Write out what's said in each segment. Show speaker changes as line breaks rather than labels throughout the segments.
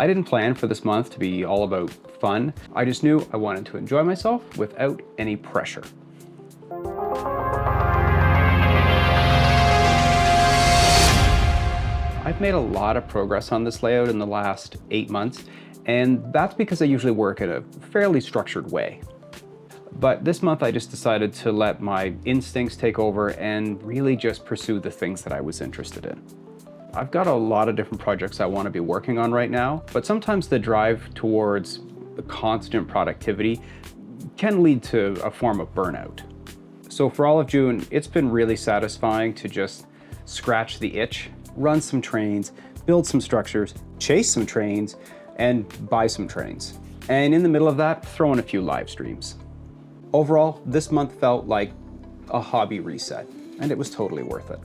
I didn't plan for this month to be all about fun. I just knew I wanted to enjoy myself without any pressure. I've made a lot of progress on this layout in the last 8 months, and that's because I usually work in a fairly structured way. But this month I just decided to let my instincts take over and really just pursue the things that I was interested in. I've got a lot of different projects I want to be working on right now, but sometimes the drive towards constant productivity can lead to a form of burnout. So for all of June, it's been really satisfying to just scratch the itch, run some trains, build some structures, chase some trains, and buy some trains. And in the middle of that, throw in a few live streams. Overall, this month felt like a hobby reset, and it was totally worth it.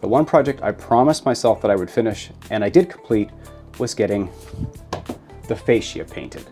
The one project I promised myself that I would finish, and I did complete, was getting the fascia painted.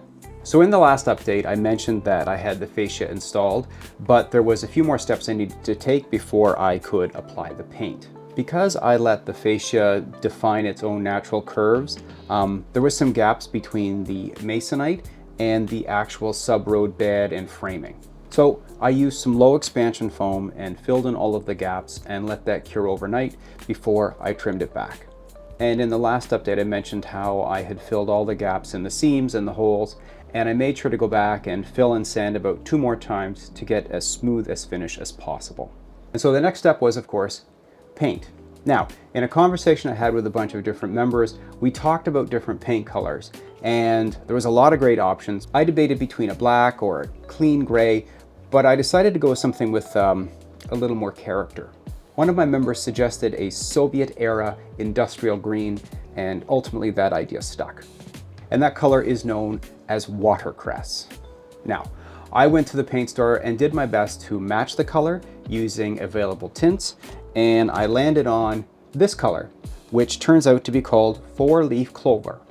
So in the last update, I mentioned that I had the fascia installed, but there was a few more steps I needed to take before I could apply the paint. Because I let the fascia define its own natural curves, there was some gaps between the masonite and the actual sub-road bed and framing. So I used some low expansion foam and filled in all of the gaps and let that cure overnight before I trimmed it back. And in the last update, I mentioned how I had filled all the gaps in the seams and the holes, and I made sure to go back and fill and sand about 2 more times to get as smooth a finish as possible. And so the next step was, of course, paint. Now, in a conversation I had with a bunch of different members, we talked about different paint colors, and there was a lot of great options. I debated between a black or a clean gray, but I decided to go with something with a little more character. One of my members suggested a Soviet-era industrial green, and ultimately that idea stuck. And that color is known as watercress. Now, I went to the paint store and did my best to match the color using available tints, and I landed on this color, which turns out to be called 4-leaf clover.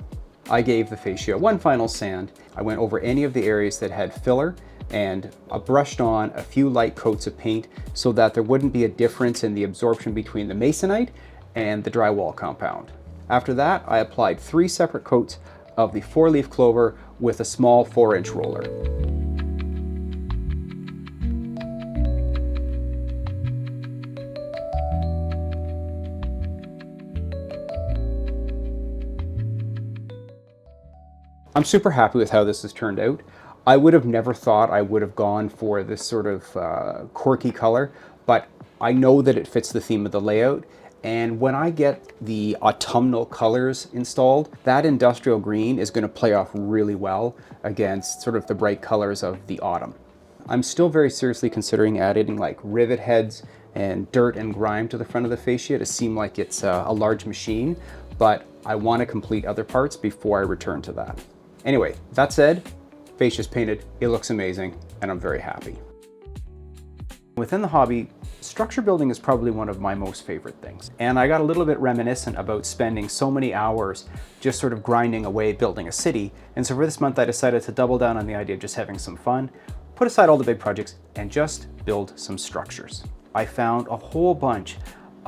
I gave the fascia one final sand. I went over any of the areas that had filler, and I brushed on a few light coats of paint so that there wouldn't be a difference in the absorption between the masonite and the drywall compound. After that, I applied 3 separate coats of the 4-leaf clover with a small 4-inch roller. I'm super happy with how this has turned out. I would have never thought I would have gone for this sort of quirky color, but I know that it fits the theme of the layout. And when I get the autumnal colors installed, that industrial green is going to play off really well against sort of the bright colors of the autumn. I'm still very seriously considering adding like rivet heads and dirt and grime to the front of the fascia to seem like it's a large machine, but I want to complete other parts before I return to that. Anyway, that said, fascia's painted, it looks amazing, and I'm very happy. Within the hobby, structure building is probably one of my most favorite things. And I got a little bit reminiscent about spending so many hours just sort of grinding away building a city. And so for this month, I decided to double down on the idea of just having some fun, put aside all the big projects, and just build some structures. I found a whole bunch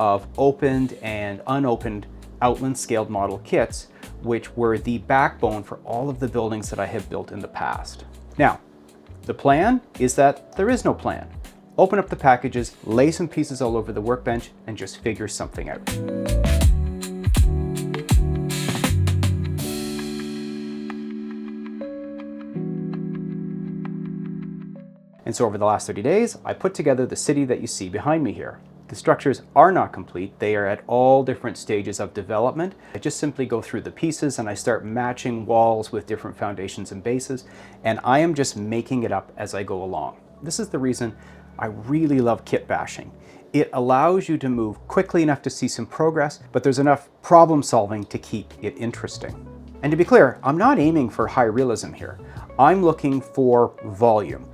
of opened and unopened Outland scaled model kits, which were the backbone for all of the buildings that I have built in the past. Now, the plan is that there is no plan. Open up the packages, lay some pieces all over the workbench, and just figure something out. And so over the last 30 days, I put together the city that you see behind me here. The structures are not complete. They are at all different stages of development. I just simply go through the pieces and I start matching walls with different foundations and bases, and I am just making it up as I go along. This is the reason I really love kit bashing. It allows you to move quickly enough to see some progress, but there's enough problem solving to keep it interesting. And to be clear, I'm not aiming for high realism here. I'm looking for volume.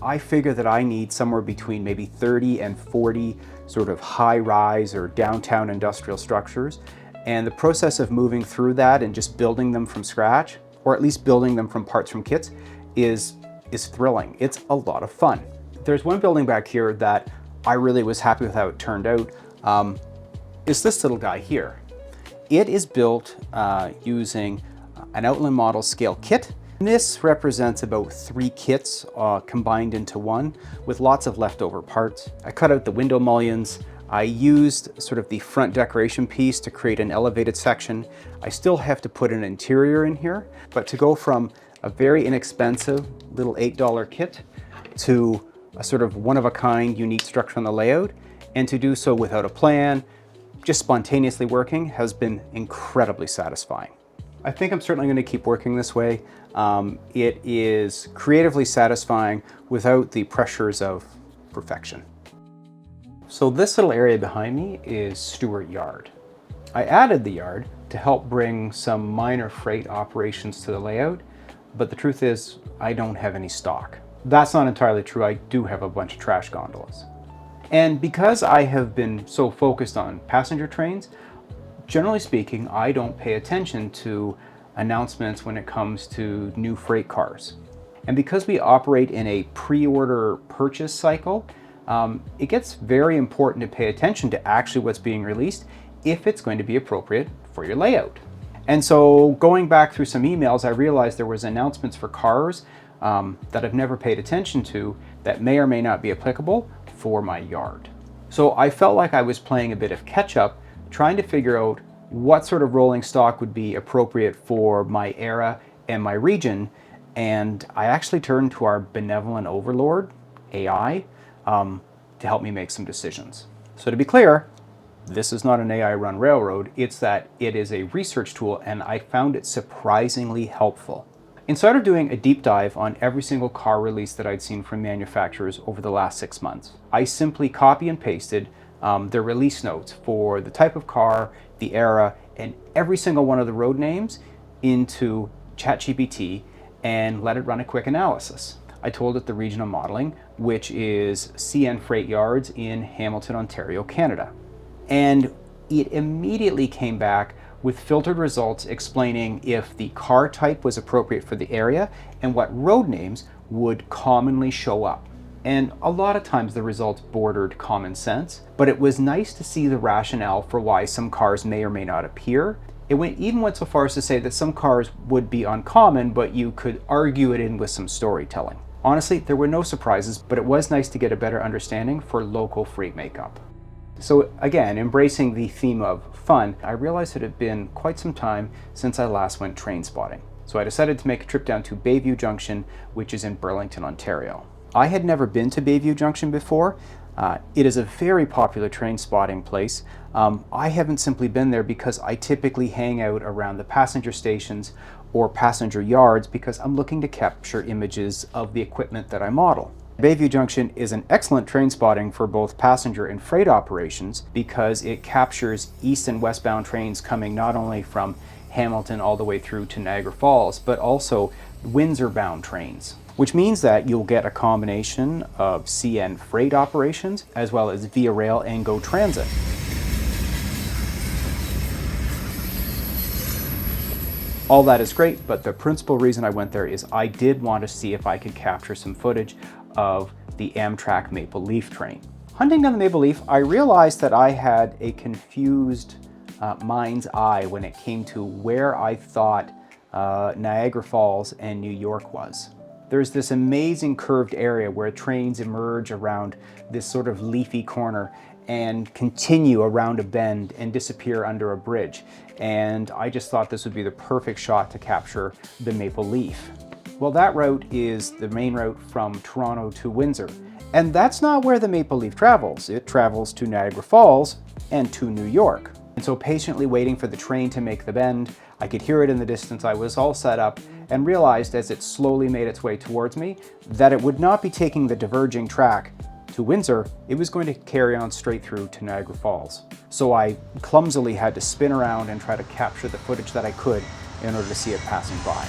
I figure that I need somewhere between maybe 30 and 40 sort of high-rise or downtown industrial structures. And the process of moving through that and just building them from scratch, or at least building them from parts from kits, is thrilling. It's a lot of fun. There's one building back here that I really was happy with how it turned out, is this little guy here. It is built using an outline model scale kit. This represents about 3 kits combined into one with lots of leftover parts. I cut out the window mullions. I used sort of the front decoration piece to create an elevated section. I still have to put an interior in here, but to go from a very inexpensive little $8 kit to a sort of one-of-a-kind unique structure on the layout, and to do so without a plan, just spontaneously working, has been incredibly satisfying. I think I'm certainly going to keep working this way. It is creatively satisfying without the pressures of perfection. So this little area behind me is Stewart Yard. I added the yard to help bring some minor freight operations to the layout, but the truth is I don't have any stock. That's not entirely true. I do have a bunch of trash gondolas. And because I have been so focused on passenger trains, generally speaking, I don't pay attention to announcements when it comes to new freight cars. And because we operate in a pre-order purchase cycle, it gets very important to pay attention to actually what's being released if it's going to be appropriate for your layout. And so going back through some emails, I realized there was announcements for cars that I've never paid attention to that may or may not be applicable for my yard. So I felt like I was playing a bit of catch up, trying to figure out what sort of rolling stock would be appropriate for my era and my region. And I actually turned to our benevolent overlord, AI, to help me make some decisions. So to be clear, this is not an AI-run railroad. It's that it is a research tool, and I found it surprisingly helpful. Instead of doing a deep dive on every single car release that I'd seen from manufacturers over the last 6 months, I simply copy and pasted their release notes for the type of car, the era, and every single one of the road names into ChatGPT and let it run a quick analysis. I told it the region of modeling, which is CN Freight Yards in Hamilton, Ontario, Canada. And it immediately came back with filtered results explaining if the car type was appropriate for the area and what road names would commonly show up. And a lot of times the results bordered common sense, but it was nice to see the rationale for why some cars may or may not appear. It even went so far as to say that some cars would be uncommon, but you could argue it in with some storytelling. Honestly, there were no surprises, but it was nice to get a better understanding for local freight makeup. So again, embracing the theme of fun, I realized it had been quite some time since I last went train spotting. So I decided to make a trip down to Bayview Junction, which is in Burlington, Ontario. I had never been to Bayview Junction before. It is a very popular train spotting place. I haven't simply been there because I typically hang out around the passenger stations or passenger yards because I'm looking to capture images of the equipment that I model. Bayview Junction is an excellent train spotting for both passenger and freight operations because it captures east and westbound trains coming not only from Hamilton all the way through to Niagara Falls, but also Windsor-bound trains, which means that you'll get a combination of CN freight operations as well as Via Rail and GO Transit. All that is great, but the principal reason I went there is I did want to see if I could capture some footage of the Amtrak Maple Leaf train. Hunting down the Maple Leaf, I realized that I had a confused mind's eye when it came to where I thought Niagara Falls and New York was. There's this amazing curved area where trains emerge around this sort of leafy corner and continue around a bend and disappear under a bridge. And I just thought this would be the perfect shot to capture the Maple Leaf. Well, that route is the main route from Toronto to Windsor. And that's not where the Maple Leaf travels. It travels to Niagara Falls and to New York. And so patiently waiting for the train to make the bend, I could hear it in the distance. I was all set up and realized as it slowly made its way towards me that it would not be taking the diverging track to Windsor. It was going to carry on straight through to Niagara Falls. So I clumsily had to spin around and try to capture the footage that I could in order to see it passing by.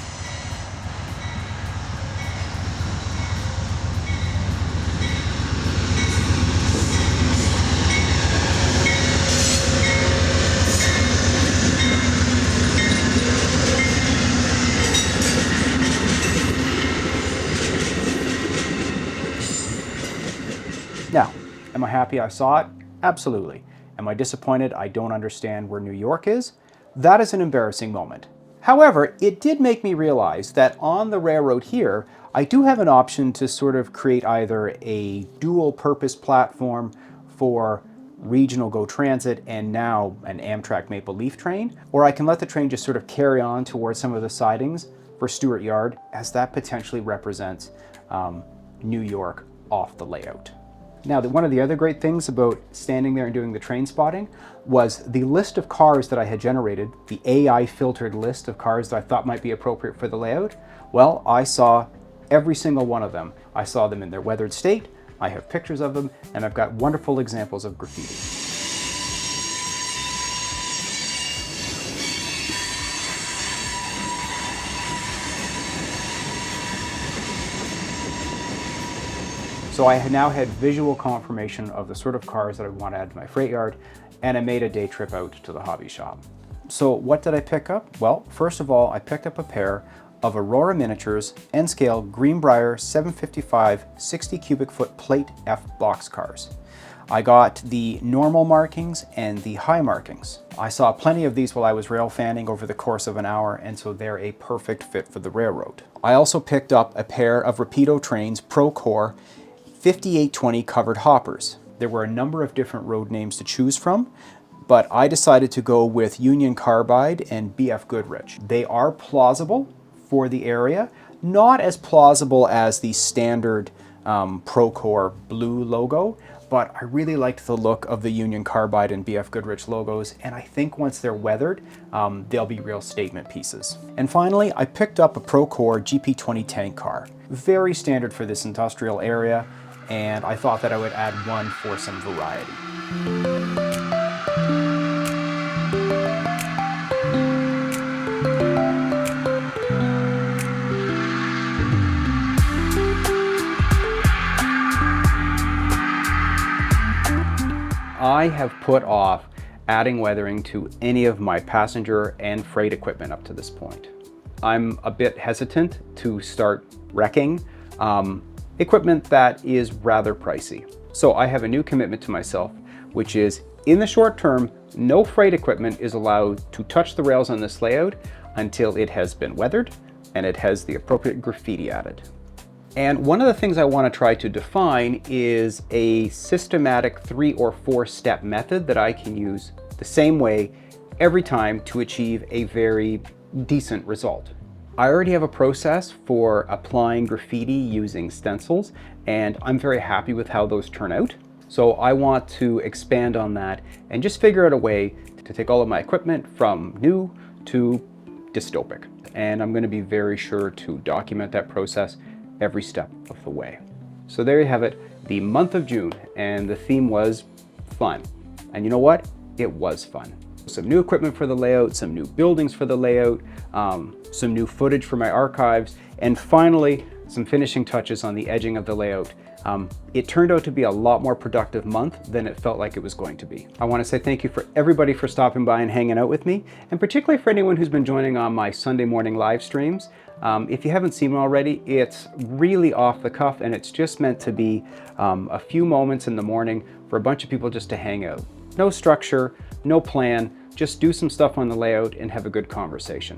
Now, am I happy I saw it? Absolutely. Am I disappointed I don't understand where New York is? That is an embarrassing moment. However, it did make me realize that on the railroad here, I do have an option to sort of create either a dual purpose platform for regional GO Transit and now an Amtrak Maple Leaf train, or I can let the train just sort of carry on towards some of the sidings for Stewart Yard, as that potentially represents New York off the layout. Now, one of the other great things about standing there and doing the train spotting was the list of cars that I had generated, the AI filtered list of cars that I thought might be appropriate for the layout. Well, I saw every single one of them. I saw them in their weathered state, I have pictures of them, and I've got wonderful examples of graffiti. So I now had visual confirmation of the sort of cars that I want to add to my freight yard, and I made a day trip out to the hobby shop. So what did I pick up? Well, first of all, I picked up a pair of Aurora Miniatures N Scale Greenbrier 755 60 cubic foot plate F box cars. I got the normal markings and the high markings. I saw plenty of these while I was rail fanning over the course of an hour, and so they're a perfect fit for the railroad. I also picked up a pair of Rapido Trains Procore 5820 covered hoppers. There were a number of different road names to choose from, but I decided to go with Union Carbide and BF Goodrich. They are plausible for the area, not as plausible as the standard Procore blue logo, but I really liked the look of the Union Carbide and BF Goodrich logos, and I think once they're weathered, they'll be real statement pieces. And finally, I picked up a Procore GP20 tank car. Very standard for this industrial area, and I thought that I would add one for some variety. I have put off adding weathering to any of my passenger and freight equipment up to this point. I'm a bit hesitant to start wrecking equipment that is rather pricey. So I have a new commitment to myself, which is in the short term, no freight equipment is allowed to touch the rails on this layout until it has been weathered and it has the appropriate graffiti added. And one of the things I want to try to define is a systematic 3 or 4 step method that I can use the same way every time to achieve a very decent result. I already have a process for applying graffiti using stencils, and I'm very happy with how those turn out. So I want to expand on that and just figure out a way to take all of my equipment from new to dystopic. And I'm going to be very sure to document that process every step of the way. So there you have it, the month of June, and the theme was fun. And you know what? It was fun. Some new equipment for the layout, some new buildings for the layout, some new footage for my archives, and finally, some finishing touches on the edging of the layout. It turned out to be a lot more productive month than it felt like it was going to be. I want to say thank you for everybody for stopping by and hanging out with me, and particularly for anyone who's been joining on my Sunday morning live streams. If you haven't seen them already, it's really off the cuff, and it's just meant to be a few moments in the morning for a bunch of people just to hang out. No structure, no plan, just do some stuff on the layout and have a good conversation.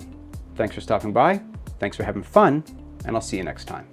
Thanks for stopping by, thanks for having fun, and I'll see you next time.